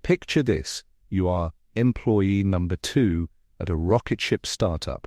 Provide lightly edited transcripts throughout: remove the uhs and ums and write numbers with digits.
Picture this: you are employee number 2 at a rocket ship startup.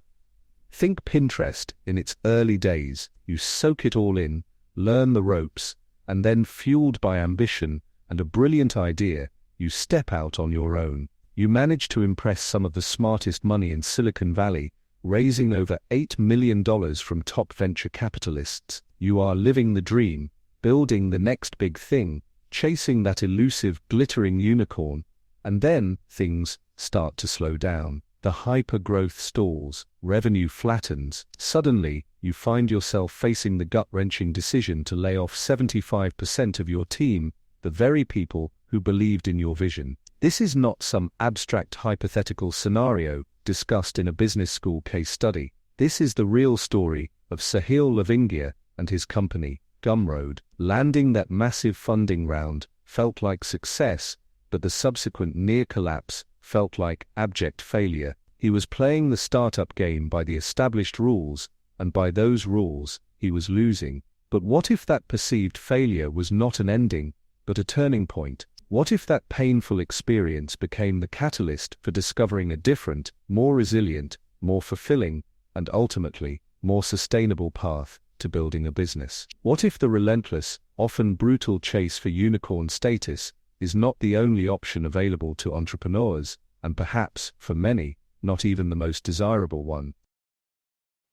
Think Pinterest in its early days. You soak it all in, learn the ropes, and then, fueled by ambition and a brilliant idea, you step out on your own. You manage to impress some of the smartest money in Silicon Valley, raising over $8 million from top venture capitalists. You are living the dream, building the next big thing, chasing that elusive, glittering unicorn, and then things start to slow down. The hyper-growth stalls, revenue flattens. Suddenly, you find yourself facing the gut-wrenching decision to lay off 75% of your team, the very people who believed in your vision. This is not some abstract hypothetical scenario discussed in a business school case study. This is the real story of Sahil Lavingia and his company, Gumroad. Landing that massive funding round felt like success, but the subsequent near collapse felt like abject failure. He was playing the startup game by the established rules, and by those rules, he was losing. But what if that perceived failure was not an ending, but a turning point? What if that painful experience became the catalyst for discovering a different, more resilient, more fulfilling, and ultimately, more sustainable path to building a business? What if the relentless, often brutal chase for unicorn status is not the only option available to entrepreneurs, and perhaps, for many, not even the most desirable one?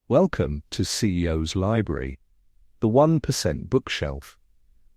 Welcome to CEO's Library, the 1% bookshelf,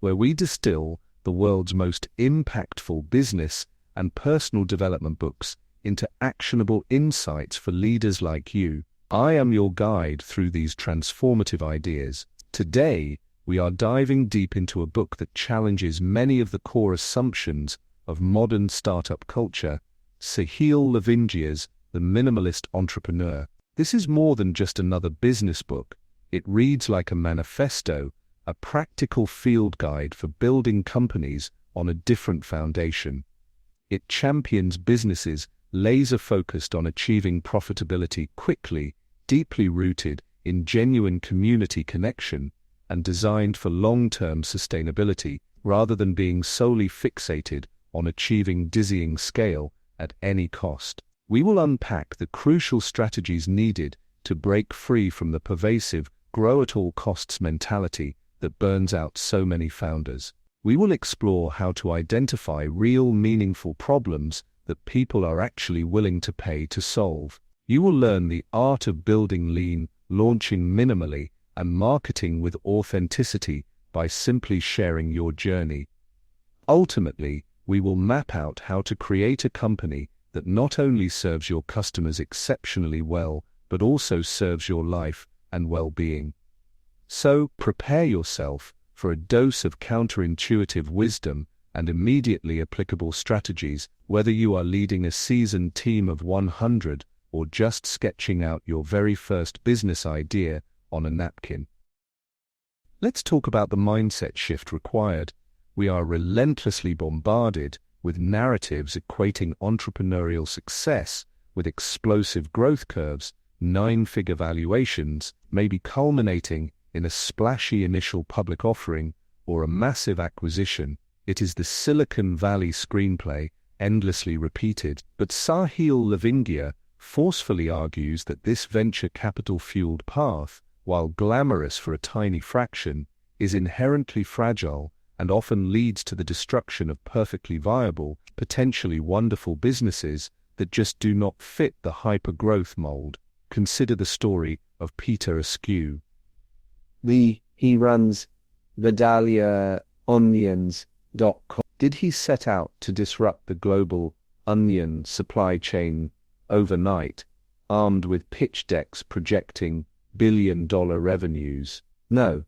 where we distill the world's most impactful business and personal development books into actionable insights for leaders like you. I am your guide through these transformative ideas. Today, we are diving deep into a book that challenges many of the core assumptions of modern startup culture, Sahil Lavingia's The Minimalist Entrepreneur. This is more than just another business book. It reads like a manifesto, a practical field guide for building companies on a different foundation. It champions businesses laser-focused on achieving profitability quickly, deeply rooted in genuine community connection, and designed for long-term sustainability, rather than being solely fixated on achieving dizzying scale at any cost. We will unpack the crucial strategies needed to break free from the pervasive grow-at-all-costs mentality that burns out so many founders. We will explore how to identify real, meaningful problems that people are actually willing to pay to solve. You will learn the art of building lean, launching minimally, and marketing with authenticity by simply sharing your journey. Ultimately, we will map out how to create a company that not only serves your customers exceptionally well, but also serves your life and well-being. So, prepare yourself for a dose of counterintuitive wisdom and immediately applicable strategies, whether you are leading a seasoned team of 100 or just sketching out your very first business idea on a napkin. Let's talk about the mindset shift required. We are relentlessly bombarded with narratives equating entrepreneurial success with explosive growth curves, 9-figure valuations, maybe culminating in a splashy initial public offering or a massive acquisition. It is the Silicon Valley screenplay, endlessly repeated. But Sahil Lavingia forcefully argues that this venture capital-fueled path, while glamorous for a tiny fraction, is inherently fragile and often leads to the destruction of perfectly viable, potentially wonderful businesses that just do not fit the hyper-growth mold. Consider the story of Peter Askew. He runs VidaliaOnions.com. Did he set out to disrupt the global onion supply chain overnight, armed with pitch decks projecting billion-dollar revenues? No.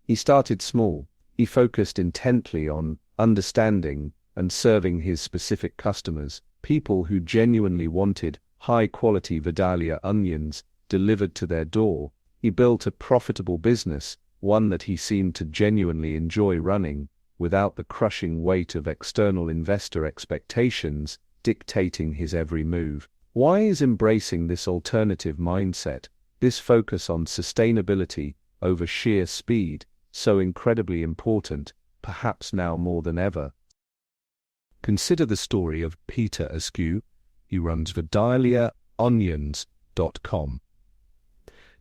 He started small. He focused intently on understanding and serving his specific customers, people who genuinely wanted high-quality Vidalia onions delivered to their door. He built a profitable business, one that he seemed to genuinely enjoy running, without the crushing weight of external investor expectations dictating his every move. Why is embracing this alternative mindset, this focus on sustainability over sheer speed, so incredibly important, perhaps now more than ever? Consider the story of Peter Askew. He runs vidaliaonions.com.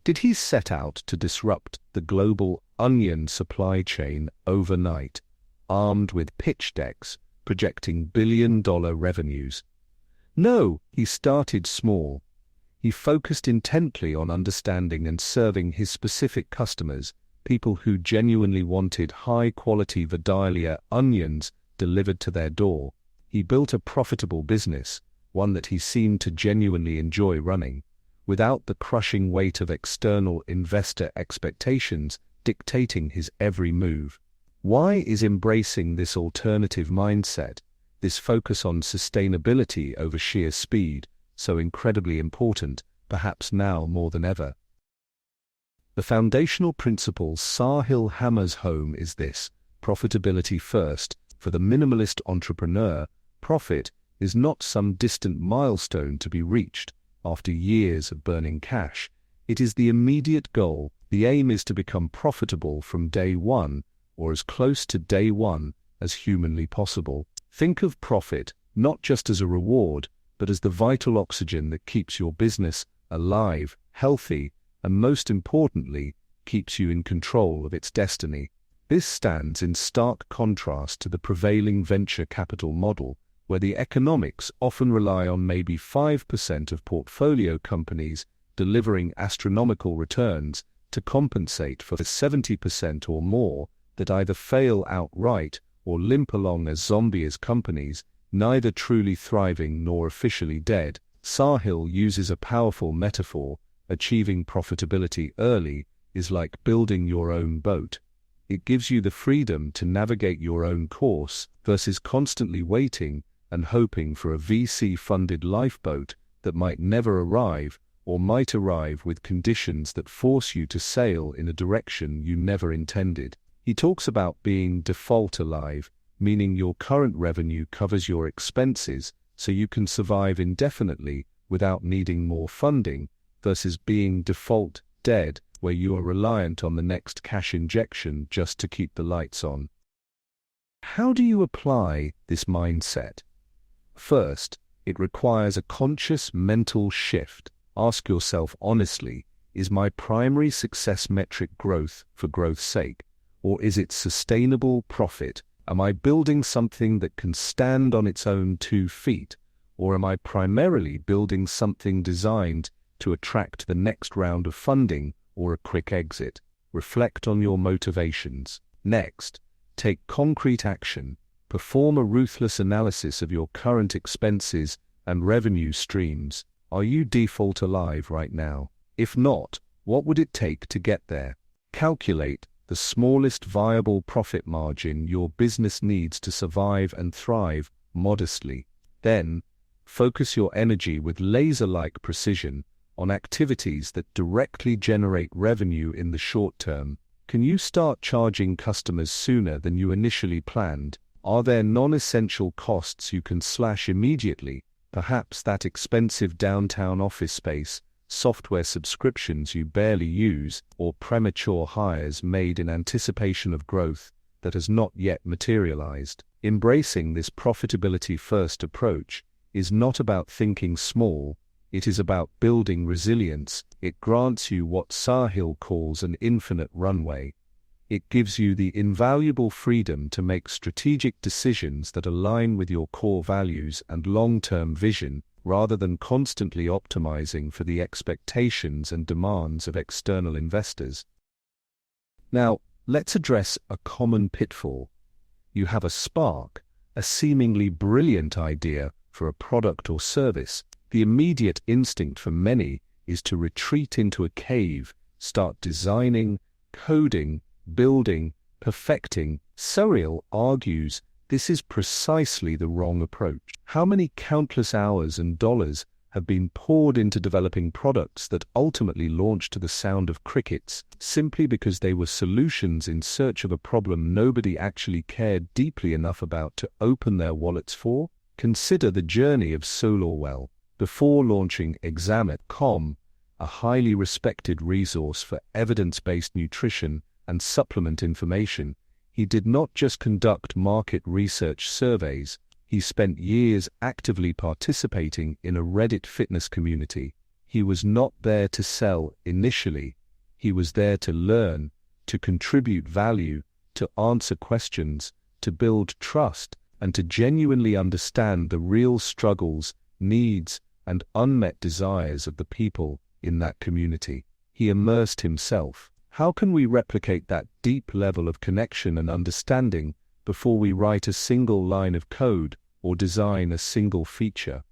Did he set out to disrupt the global onion supply chain overnight, armed with pitch decks projecting billion-dollar revenues? No, he started small. He focused intently on understanding and serving his specific customers, people who genuinely wanted high-quality Vidalia onions delivered to their door. He built a profitable business, one that he seemed to genuinely enjoy running, without the crushing weight of external investor expectations dictating his every move. Why is embracing this alternative mindset, this focus on sustainability over sheer speed, so incredibly important, perhaps now more than ever? The foundational principle Sahil hammers home is this: profitability first. For the minimalist entrepreneur, profit is not some distant milestone to be reached after years of burning cash. It is the immediate goal. The aim is to become profitable from day one, or as close to day one as humanly possible. Think of profit not just as a reward, but as the vital oxygen that keeps your business alive, healthy, and most importantly, keeps you in control of its destiny. This stands in stark contrast to the prevailing venture capital model, where the economics often rely on maybe 5% of portfolio companies delivering astronomical returns to compensate for the 70% or more that either fail outright or limp along as zombies companies, neither truly thriving nor officially dead. Sahil uses a powerful metaphor. Achieving profitability early is like building your own boat. It gives you the freedom to navigate your own course versus constantly waiting and hoping for a VC-funded lifeboat that might never arrive or might arrive with conditions that force you to sail in a direction you never intended. He talks about being default alive, meaning your current revenue covers your expenses so you can survive indefinitely without needing more funding, versus being default dead, where you are reliant on the next cash injection just to keep the lights on. How do you apply this mindset? First, it requires a conscious mental shift. Ask yourself honestly, is my primary success metric growth for growth's sake? Or is it sustainable profit? Am I building something that can stand on its own 2 feet? Or am I primarily building something designed to attract the next round of funding or a quick exit? Reflect on your motivations. Next, take concrete action. Perform a ruthless analysis of your current expenses and revenue streams. Are you default alive right now? If not, what would it take to get there? Calculate the smallest viable profit margin your business needs to survive and thrive modestly. Then, focus your energy with laser-like precision on activities that directly generate revenue in the short term. Can you start charging customers sooner than you initially planned? Are there non-essential costs you can slash immediately? Perhaps that expensive downtown office space, software subscriptions you barely use, or premature hires made in anticipation of growth that has not yet materialized. Embracing this profitability-first approach is not about thinking small. It is about building resilience. It grants you what Sahil calls an infinite runway. It gives you the invaluable freedom to make strategic decisions that align with your core values and long-term vision, rather than constantly optimizing for the expectations and demands of external investors. Now, let's address a common pitfall. You have a spark, a seemingly brilliant idea for a product or service. The immediate instinct for many is to retreat into a cave, start designing, coding, building, perfecting. Sahil argues this is precisely the wrong approach. How many countless hours and dollars have been poured into developing products that ultimately launched to the sound of crickets, simply because they were solutions in search of a problem nobody actually cared deeply enough about to open their wallets for? Consider the journey of Solorwell. Before launching Exam.com, a highly respected resource for evidence-based nutrition and supplement information, he did not just conduct market research surveys. He spent years actively participating in a Reddit fitness community. He was not there to sell initially. He was there to learn, to contribute value, to answer questions, to build trust, and to genuinely understand the real struggles, needs, and unmet desires of the people in that community. He immersed himself. How can we replicate that deep level of connection and understanding before we write a single line of code or design a single feature?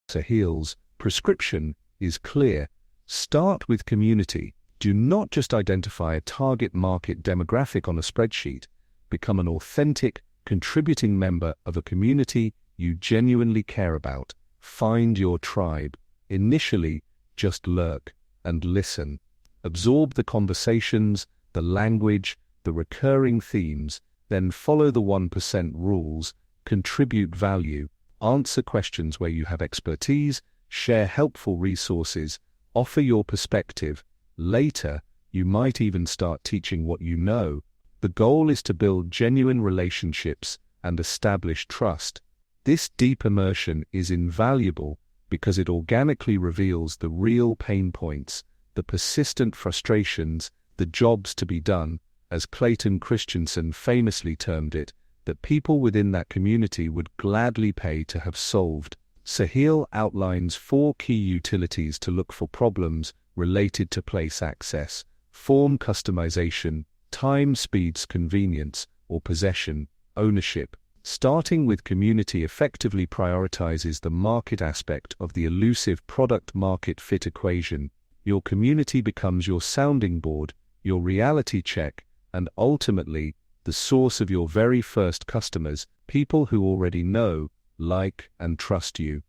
Sahil's prescription is clear. Start with community. Do not just identify a target market demographic on a spreadsheet. Become an authentic, contributing member of a community you genuinely care about. Find your tribe. Initially, just lurk and listen. Absorb the conversations, the language, the recurring themes, then follow the 1% rules, contribute value, answer questions where you have expertise, share helpful resources, offer your perspective. Later, you might even start teaching what you know. The goal is to build genuine relationships and establish trust. This deep immersion is invaluable because it organically reveals the real pain points, the persistent frustrations, the jobs to be done, as Clayton Christensen famously termed it, that people within that community would gladly pay to have solved. Sahil outlines 4 key utilities to look for problems related to place access, form customization, time, speeds, convenience, or possession, ownership. Starting with community effectively prioritizes the market aspect of the elusive product-market fit equation. Your community becomes your sounding board, your reality check, and ultimately, the source of your very first customers, people who already know, like, and trust you.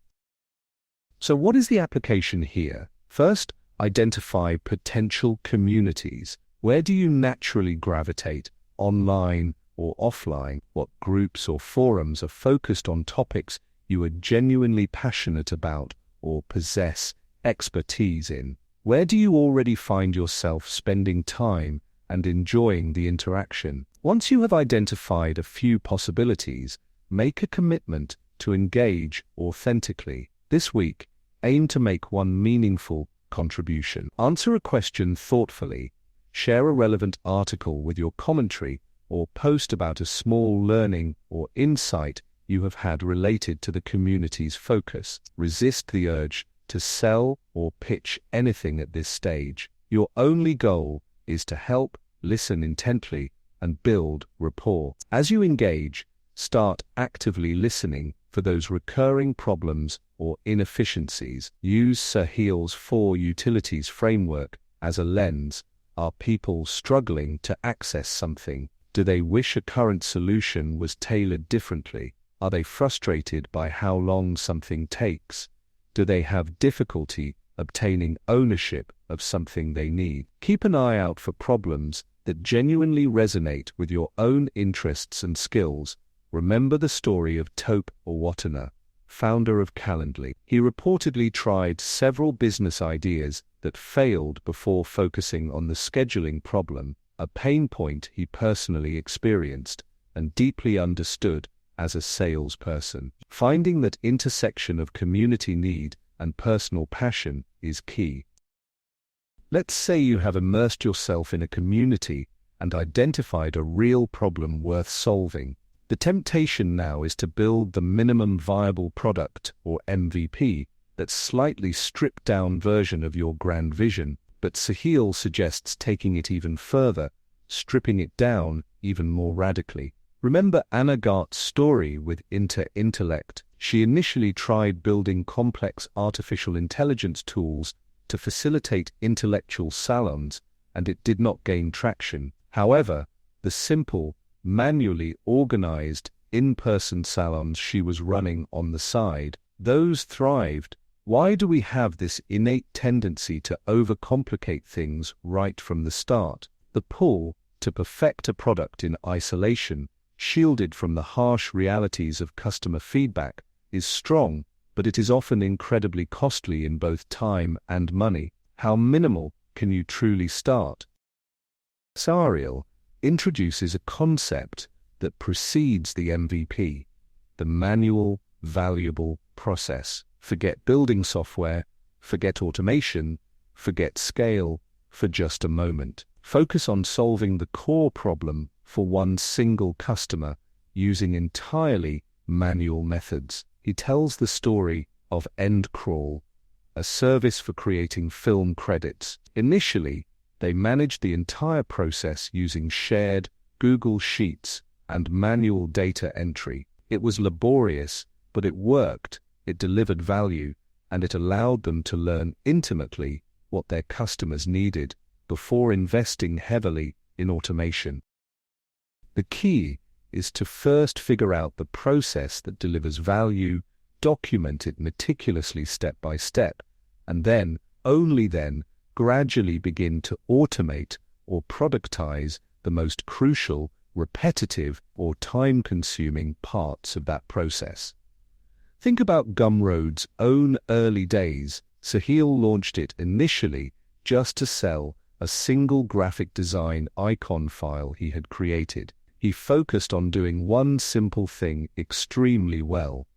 So what is the application here? First, identify potential communities. Where do you naturally gravitate, online or offline? What groups or forums are focused on topics you are genuinely passionate about or possess expertise in? Where do you already find yourself spending time and enjoying the interaction? Once you have identified a few possibilities, make a commitment to engage authentically. This week, aim to make one meaningful contribution. Answer a question thoughtfully, share a relevant article with your commentary, or post about a small learning or insight you have had related to the community's focus. Resist the urge to sell or pitch anything at this stage. Your only goal is to help, listen intently, and build rapport. As you engage, start actively listening for those recurring problems or inefficiencies. Use Sahil's 4 utilities framework as a lens. Are people struggling to access something? Do they wish a current solution was tailored differently? Are they frustrated by how long something takes? Do they have difficulty obtaining ownership of something they need? Keep an eye out for problems that genuinely resonate with your own interests and skills. Remember the story of Tope Owatana, founder of Calendly. He reportedly tried several business ideas that failed before focusing on the scheduling problem, a pain point he personally experienced and deeply understood as a salesperson. Finding that intersection of community need and personal passion is key. Let's say you have immersed yourself in a community and identified a real problem worth solving. The temptation now is to build the minimum viable product, or MVP, that slightly stripped-down version of your grand vision, but Sahil suggests taking it even further, stripping it down even more radically. Remember Anna Gart's story with intellect. She initially tried building complex artificial intelligence tools to facilitate intellectual salons, and it did not gain traction. However, the simple, manually organized, in-person salons she was running on the side, those thrived. Why do we have this innate tendency to overcomplicate things right from the start? The pull to perfect a product in isolation, shielded from the harsh realities of customer feedback, is strong, but it is often incredibly costly in both time and money. How minimal can you truly start? Sahil introduces a concept that precedes the MVP, the manual, valuable process. Forget building software, forget automation, forget scale for just a moment. Focus on solving the core problem for one single customer using entirely manual methods. He tells the story of EndCrawl, a service for creating film credits. Initially, they managed the entire process using shared Google Sheets and manual data entry. It was laborious, but it worked, it delivered value, and it allowed them to learn intimately what their customers needed before investing heavily in automation. The key is to first figure out the process that delivers value, document it meticulously step by step, and then, only then, gradually begin to automate or productize the most crucial, repetitive, or time-consuming parts of that process. Think about Gumroad's own early days. Sahil launched it initially just to sell a single graphic design icon file he had created. He focused on doing one simple thing extremely well.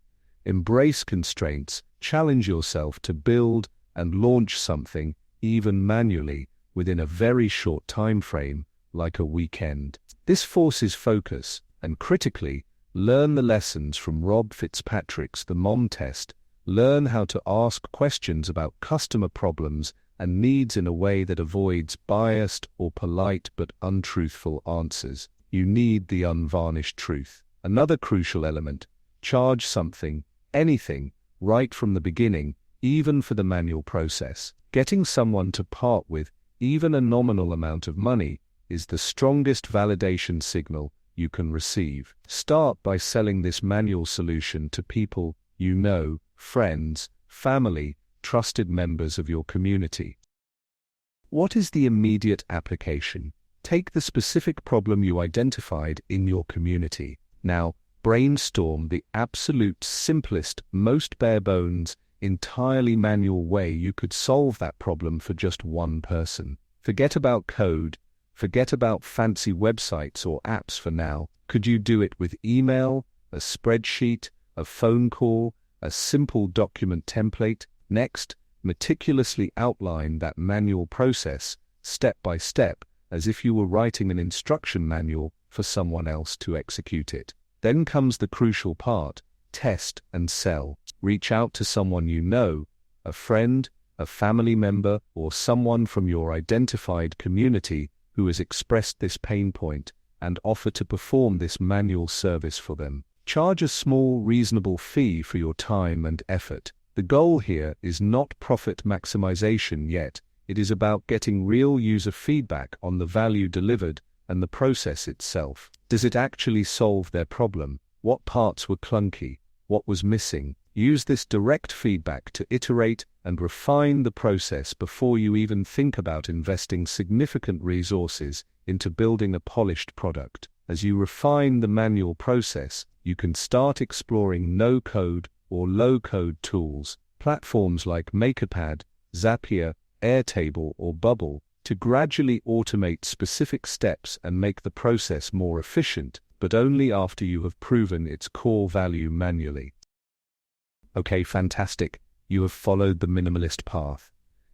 Embrace constraints, challenge yourself to build and launch something, even manually, within a very short time frame, like a weekend. This forces focus, and critically, learn the lessons from Rob Fitzpatrick's The Mom Test. Learn how to ask questions about customer problems and needs in a way that avoids biased or polite but untruthful answers. You need the unvarnished truth. Another crucial element: charge something, anything, right from the beginning, even for the manual process. Getting someone to part with even a nominal amount of money is the strongest validation signal you can receive. Start by selling this manual solution to people you know, friends, family, trusted members of your community. What is the immediate application? Take the specific problem you identified in your community. Now, brainstorm the absolute simplest, most bare-bones, entirely manual way you could solve that problem for just one person. Forget about code, forget about fancy websites or apps for now. Could you do it with email, a spreadsheet, a phone call, a simple document template? Next, meticulously outline that manual process, step by step, as if you were writing an instruction manual for someone else to execute it. Then comes the crucial part: test and sell. Reach out to someone you know, a friend, a family member, or someone from your identified community who has expressed this pain point, and offer to perform this manual service for them. Charge a small, reasonable fee for your time and effort. The goal here is not profit maximization yet. It is about getting real user feedback on the value delivered and the process itself. Does it actually solve their problem? What parts were clunky? What was missing? Use this direct feedback to iterate and refine the process before you even think about investing significant resources into building a polished product. As you refine the manual process, you can start exploring no-code or low-code tools, platforms like MakerPad, Zapier, Airtable, or Bubble, to gradually automate specific steps and make the process more efficient, but only after you have proven its core value manually. Okay, fantastic. You have followed the minimalist path.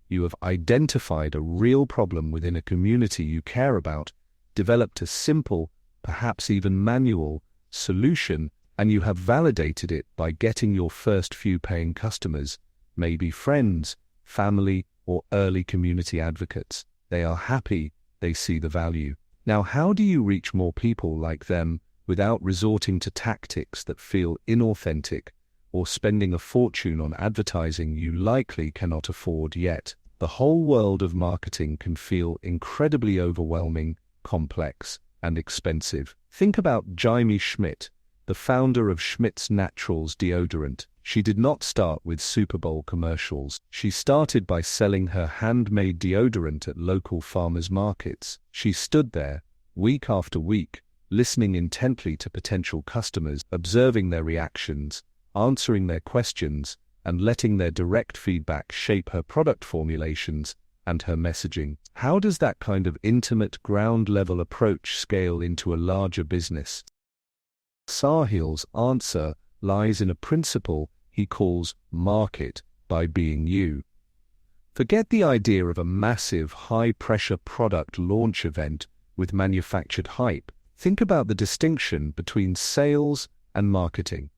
You have identified a real problem within a community you care about, developed a simple, perhaps even manual, solution, and you have validated it by getting your first few paying customers, maybe friends, family, or early community advocates. They are happy, they see the value. Now, how do you reach more people like them without resorting to tactics that feel inauthentic or spending a fortune on advertising you likely cannot afford yet? The whole world of marketing can feel incredibly overwhelming, complex, and expensive. Think about Jaime Schmidt, the founder of Schmidt's Naturals deodorant. She did not start with Super Bowl commercials. She started by selling her handmade deodorant at local farmers markets. She stood there, week after week, listening intently to potential customers, observing their reactions, answering their questions, and letting their direct feedback shape her product formulations and her messaging. How does that kind of intimate, ground-level approach scale into a larger business? Sahil's answer lies in a principle he calls market by being you. Forget the idea of a massive, high-pressure product launch event with manufactured hype. Think about the distinction between sales and marketing.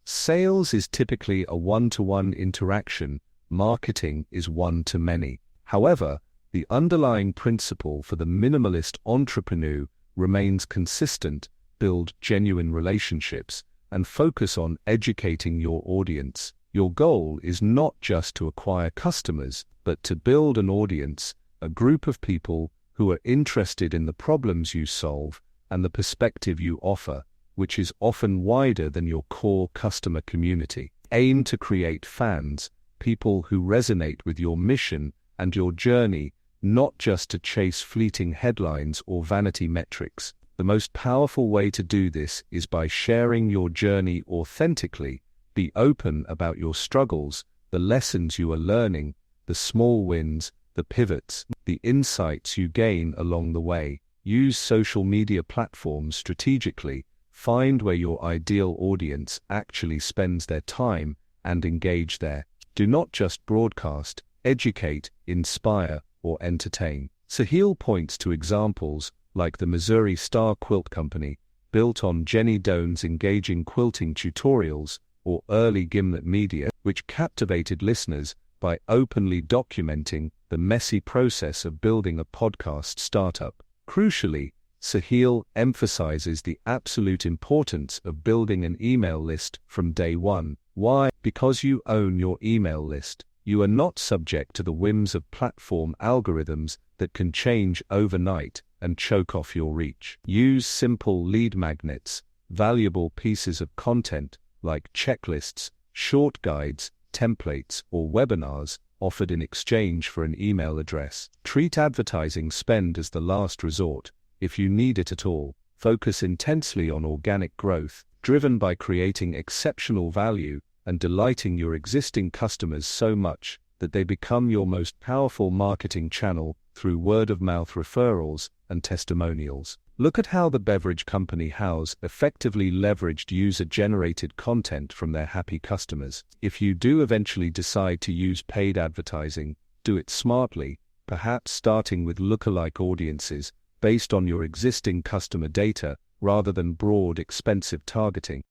Sales is typically a one-to-one interaction. Marketing is one-to-many. However, the underlying principle for the minimalist entrepreneur remains consistent: build genuine relationships and focus on educating your audience. Your goal is not just to acquire customers, but to build an audience, a group of people who are interested in the problems you solve and the perspective you offer, which is often wider than your core customer community. Aim to create fans, people who resonate with your mission and your journey, not just to chase fleeting headlines or vanity metrics. The most powerful way to do this is by sharing your journey authentically. Be open about your struggles, the lessons you are learning, the small wins, the pivots, the insights you gain along the way. Use social media platforms strategically. Find where your ideal audience actually spends their time and engage there. Do not just broadcast, educate, inspire, or entertain. Sahil points to examples like the Missouri Star Quilt Company, built on Jenny Doan's engaging quilting tutorials, or early Gimlet Media, which captivated listeners by openly documenting the messy process of building a podcast startup. Crucially, Sahil emphasizes the absolute importance of building an email list from day one. Why? Because you own your email list. You are not subject to the whims of platform algorithms that can change overnight and choke off your reach. Use simple lead magnets, valuable pieces of content like checklists, short guides, templates, or webinars offered in exchange for an email address. Treat advertising spend as the last resort. If you need it at all, focus intensely on organic growth, driven by creating exceptional value and delighting your existing customers so much that they become your most powerful marketing channel through word-of-mouth referrals and testimonials. Look at how the beverage company House effectively leveraged user-generated content from their happy customers. If you do eventually decide to use paid advertising, do it smartly, perhaps starting with lookalike audiences based on your existing customer data rather than broad, expensive targeting.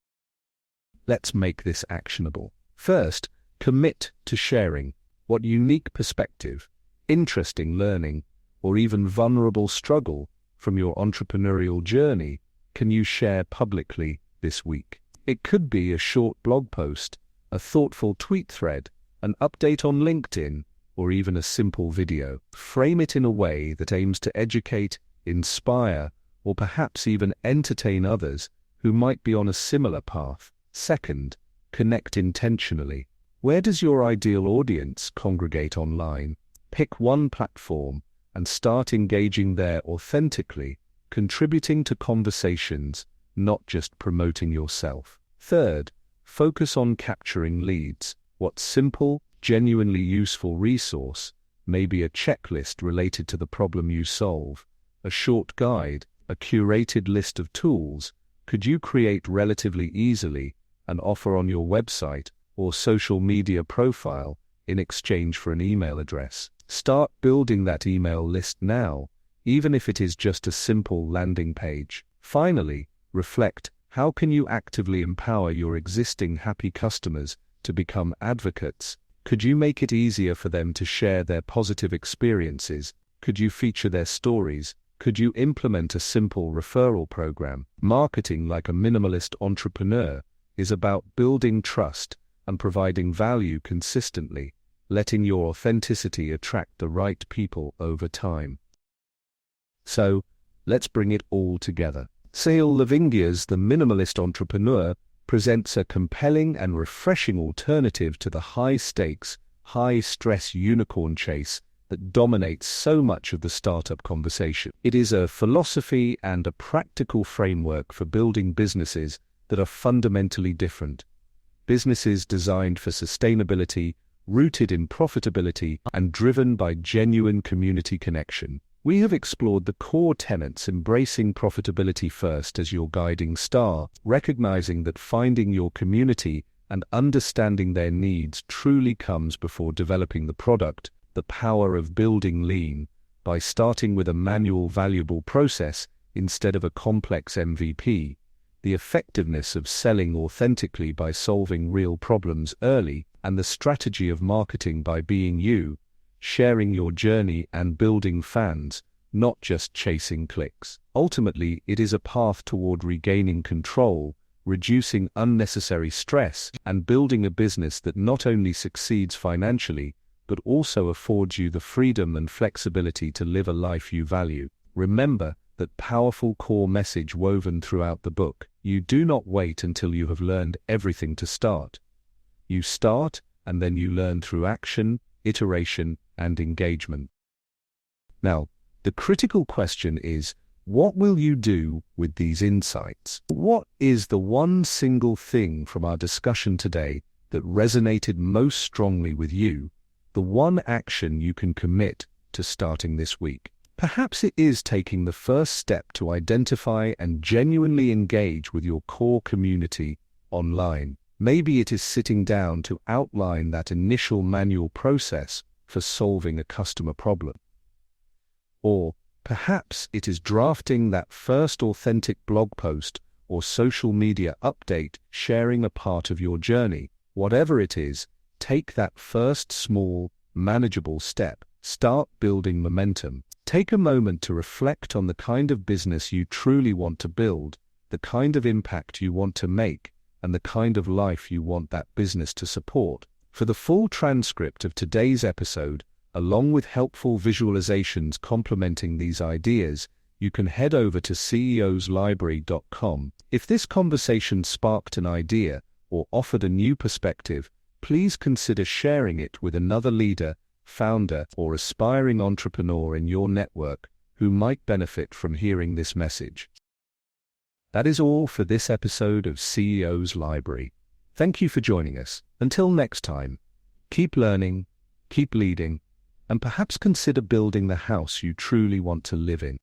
Let's make this actionable. First, commit to sharing. What unique perspective, interesting learning, or even vulnerable struggle from your entrepreneurial journey can you share publicly this week? It could be a short blog post, a thoughtful tweet thread, an update on LinkedIn, or even a simple video. Frame it in a way that aims to educate, inspire, or perhaps even entertain others who might be on a similar path. Second, connect intentionally. Where does your ideal audience congregate online? Pick one platform and start engaging there authentically, contributing to conversations, not just promoting yourself. Third, focus on capturing leads. What simple, genuinely useful resource, maybe a checklist related to the problem you solve, a short guide, a curated list of tools, could you create relatively easily and offer on your website or social media profile in exchange for an email address? Start building that email list now, even if it is just a simple landing page. Finally, reflect: how can you actively empower your existing happy customers to become advocates? Could you make it easier for them to share their positive experiences? Could you feature their stories? Could you implement a simple referral program? Marketing like a minimalist entrepreneur is about building trust and providing value consistently, letting your authenticity attract the right people over time. So, let's bring it all together. Sahil Lavingia's The Minimalist Entrepreneur presents a compelling and refreshing alternative to the high-stakes, high-stress unicorn chase that dominates so much of the startup conversation. It is a philosophy and a practical framework for building businesses that are fundamentally different. Businesses designed for sustainability, rooted in profitability, and driven by genuine community connection. We have explored the core tenets, embracing profitability first as your guiding star, recognizing that finding your community and understanding their needs truly comes before developing the product, the power of building lean, by starting with a manual valuable process instead of a complex MVP, the effectiveness of selling authentically by solving real problems early, and the strategy of marketing by being you, sharing your journey and building fans, not just chasing clicks. Ultimately, it is a path toward regaining control, reducing unnecessary stress, and building a business that not only succeeds financially, but also affords you the freedom and flexibility to live a life you value. Remember that powerful core message woven throughout the book: you do not wait until you have learned everything to start. You start, and then you learn through action, iteration, and engagement. Now, the critical question is, what will you do with these insights? What is the one single thing from our discussion today that resonated most strongly with you? The one action you can commit to starting this week? Perhaps it is taking the first step to identify and genuinely engage with your core community online. Maybe it is sitting down to outline that initial manual process for solving a customer problem. Or perhaps it is drafting that first authentic blog post or social media update sharing a part of your journey. Whatever it is, take that first small, manageable step. Start building momentum. Take a moment to reflect on the kind of business you truly want to build, the kind of impact you want to make, and the kind of life you want that business to support. For the full transcript of today's episode, along with helpful visualizations complementing these ideas, you can head over to ceoslibrary.com. If this conversation sparked an idea or offered a new perspective, please consider sharing it with another leader, founder, or aspiring entrepreneur in your network who might benefit from hearing this message. That is all for this episode of CEO's Library. Thank you for joining us. Until next time, keep learning, keep leading, and perhaps consider building the house you truly want to live in.